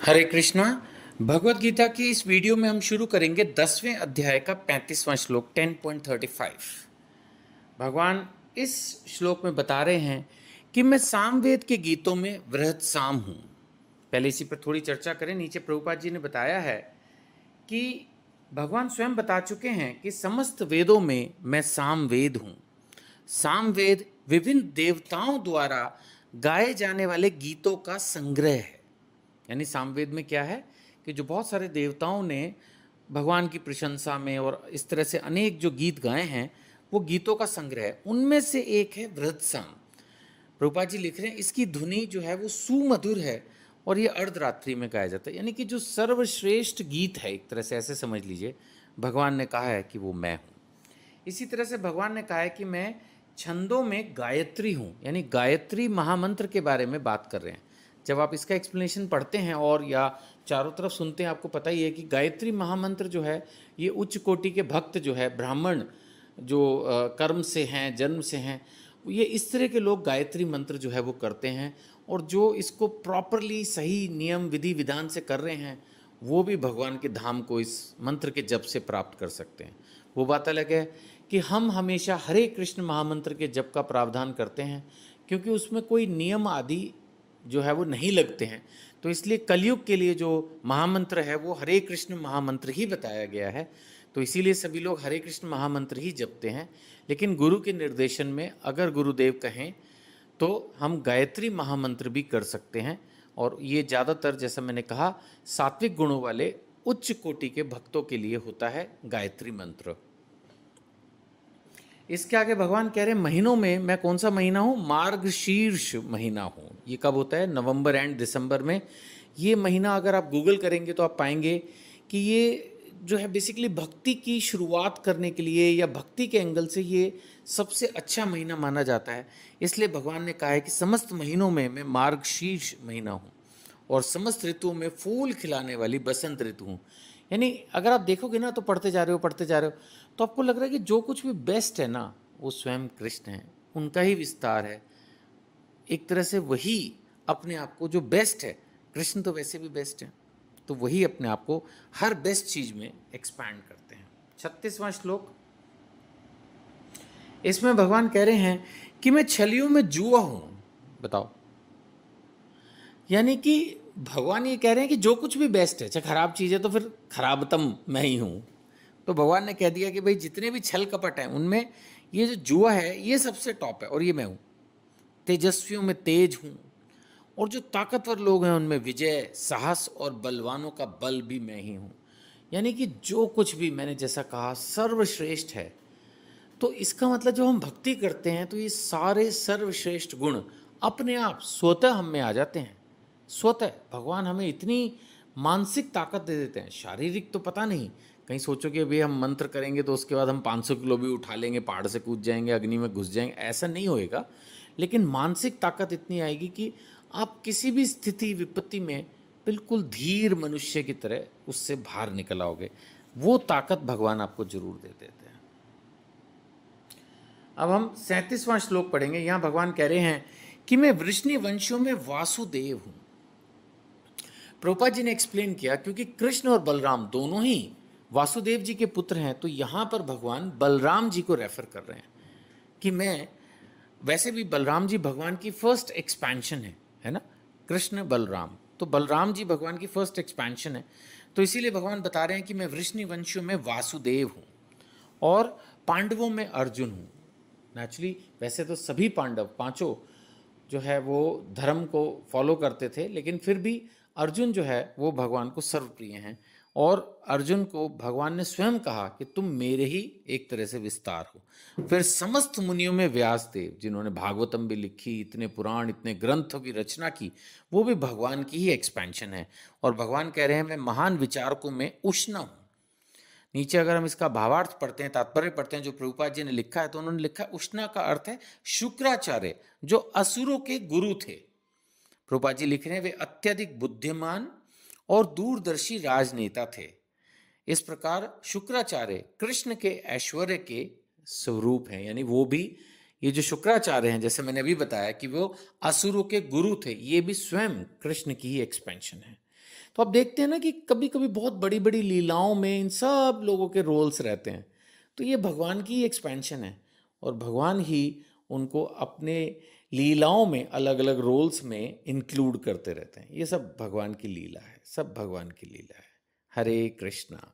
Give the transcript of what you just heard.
हरे कृष्णा। भगवत गीता की इस वीडियो में हम शुरू करेंगे 10वें अध्याय का 35वां श्लोक 10.35। भगवान इस श्लोक में बता रहे हैं कि मैं सामवेद के गीतों में वृहत साम हूँ। पहले इसी पर थोड़ी चर्चा करें। नीचे प्रभुपाद जी ने बताया है कि भगवान स्वयं बता चुके हैं कि समस्त वेदों में मैं सामवेद हूँ। सामवेद विभिन्न देवताओं द्वारा गाए जाने वाले गीतों का संग्रह है। यानी सामवेद में क्या है कि जो बहुत सारे देवताओं ने भगवान की प्रशंसा में और इस तरह से अनेक जो गीत गाए हैं वो गीतों का संग्रह है। उनमें से एक है वृहत्साम। प्रभुपाद जी लिख रहे हैं इसकी धुनी जो है वो सुमधुर है और ये अर्धरात्रि में गाया जाता है। यानी कि जो सर्वश्रेष्ठ गीत है, एक तरह से ऐसे समझ लीजिए, भगवान ने कहा है कि वो मैं हूँ। इसी तरह से भगवान ने कहा है कि मैं छंदों में गायत्री हूँ। यानी गायत्री महामंत्र के बारे में बात कर रहे हैं। जब आप इसका एक्सप्लेनेशन पढ़ते हैं और या चारों तरफ सुनते हैं, आपको पता ही है कि गायत्री महामंत्र जो है ये उच्च कोटि के भक्त जो है, ब्राह्मण जो कर्म से हैं, जन्म से हैं, ये इस तरह के लोग गायत्री मंत्र जो है वो करते हैं। और जो इसको प्रॉपरली सही नियम विधि विधान से कर रहे हैं वो भी भगवान के धाम को इस मंत्र के जप से प्राप्त कर सकते हैं। वो बात अलग है कि हम हमेशा हरे कृष्ण महामंत्र के जप का प्रावधान करते हैं, क्योंकि उसमें कोई नियम आदि जो है वो नहीं लगते हैं। तो इसलिए कलयुग के लिए जो महामंत्र है वो हरे कृष्ण महामंत्र ही बताया गया है। तो इसीलिए सभी लोग हरे कृष्ण महामंत्र ही जपते हैं। लेकिन गुरु के निर्देशन में अगर गुरुदेव कहें तो हम गायत्री महामंत्र भी कर सकते हैं। और ये ज़्यादातर, जैसा मैंने कहा, सात्विक गुणों वाले उच्च कोटि के भक्तों के लिए होता है गायत्री मंत्र। इसके आगे भगवान कह रहे हैं महीनों में मैं कौन सा महीना हूँ? मार्गशीर्ष महीना हूँ। ये कब होता है? नवंबर एंड दिसंबर में। ये महीना अगर आप गूगल करेंगे तो आप पाएंगे कि ये जो है बेसिकली भक्ति की शुरुआत करने के लिए या भक्ति के एंगल से ये सबसे अच्छा महीना माना जाता है। इसलिए भगवान ने कहा है कि समस्त महीनों में मैं मार्गशीर्ष महीना हूँ और समस्त ऋतुओं में फूल खिलाने वाली बसंत ऋतु हूँ। यानी अगर आप देखोगे ना तो पढ़ते जा रहे हो तो आपको लग रहा है कि जो कुछ भी बेस्ट है ना वो स्वयं कृष्ण है, उनका ही विस्तार है। एक तरह से वही अपने आप को, जो बेस्ट है, कृष्ण तो वैसे भी बेस्ट है, तो वही अपने आप को हर बेस्ट चीज में एक्सपैंड करते हैं। 36वां श्लोक, इसमें भगवान कह रहे हैं कि मैं छलियों में जुआ हूं। बताओ, यानी कि भगवान ये कह रहे हैं कि जो कुछ भी बेस्ट है, चाहे खराब चीज़ है तो फिर खराबतम मैं ही हूँ। तो भगवान ने कह दिया कि भाई जितने भी छल कपट हैं उनमें ये जो जुआ है ये सबसे टॉप है और ये मैं हूँ। तेजस्वियों में तेज हूँ और जो ताकतवर लोग हैं उनमें विजय, साहस और बलवानों का बल भी मैं ही हूँ। यानी कि जो कुछ भी मैंने जैसा कहा सर्वश्रेष्ठ है। तो इसका मतलब जब हम भक्ति करते हैं तो ये सारे सर्वश्रेष्ठ गुण अपने आप स्वतः हम में आ जाते हैं। स्वतः भगवान हमें इतनी मानसिक ताकत दे देते हैं। शारीरिक तो पता नहीं, कहीं सोचो कि अभी हम मंत्र करेंगे तो उसके बाद हम 500 किलो भी उठा लेंगे, पहाड़ से कूद जाएंगे, अग्नि में घुस जाएंगे, ऐसा नहीं होएगा। लेकिन मानसिक ताकत इतनी आएगी कि आप किसी भी स्थिति विपत्ति में बिल्कुल धीर मनुष्य की तरह उससे बाहर निकल आओगे। वो ताकत भगवान आपको जरूर दे देते हैं। अब हम 37वां श्लोक पढ़ेंगे। यहाँ भगवान कह रहे हैं कि मैं वृष्णि वंशियों में वासुदेव हूँ। प्रभुपाद जी ने एक्सप्लेन किया क्योंकि कृष्ण और बलराम दोनों ही वासुदेव जी के पुत्र हैं, तो यहाँ पर भगवान बलराम जी को रेफर कर रहे हैं कि मैं, वैसे भी बलराम जी भगवान की फर्स्ट एक्सपेंशन है ना, कृष्ण बलराम, तो बलराम जी भगवान की फर्स्ट एक्सपेंशन है। तो इसीलिए भगवान बता रहे हैं कि मैं वृष्णि वंशियों में वासुदेव हूँ और पांडवों में अर्जुन हूँ। नेचुरली वैसे तो सभी पांडव पांचों जो है वो धर्म को फॉलो करते थे, लेकिन फिर भी अर्जुन जो है वो भगवान को सर्वप्रिय हैं। और अर्जुन को भगवान ने स्वयं कहा कि तुम मेरे ही एक तरह से विस्तार हो। फिर समस्त मुनियों में व्यास देव, जिन्होंने भागवतम भी लिखी, इतने पुराण, इतने ग्रंथों की रचना की, वो भी भगवान की ही एक्सपेंशन है। और भगवान कह रहे हैं मैं महान विचारकों में उष्ण हूँ। नीचे अगर हम इसका भावार्थ पढ़ते हैं, तात्पर्य पढ़ते हैं जो प्रभुपाद जी ने लिखा है, तो उन्होंने लिखा उष्णा का अर्थ है शुक्राचार्य, जो असुरों के गुरु थे। प्रभुपाद जी लिख रहे हैं वे अत्यधिक बुद्धिमान और दूरदर्शी राजनेता थे। इस प्रकार शुक्राचार्य कृष्ण के ऐश्वर्य के स्वरूप हैं। यानी वो भी, ये जो शुक्राचार्य हैं, जैसे मैंने अभी बताया कि वो असुरों के गुरु थे, ये भी स्वयं कृष्ण की ही एक्सपेंशन है। तो आप देखते हैं ना कि कभी कभी बहुत बड़ी बड़ी लीलाओं में इन सब लोगों के रोल्स रहते हैं। तो ये भगवान की एक्सपेंशन है, और भगवान ही उनको अपने लीलाओं में अलग अलग रोल्स में इंक्लूड करते रहते हैं। ये सब भगवान की लीला है, सब भगवान की लीला है। हरे कृष्णा।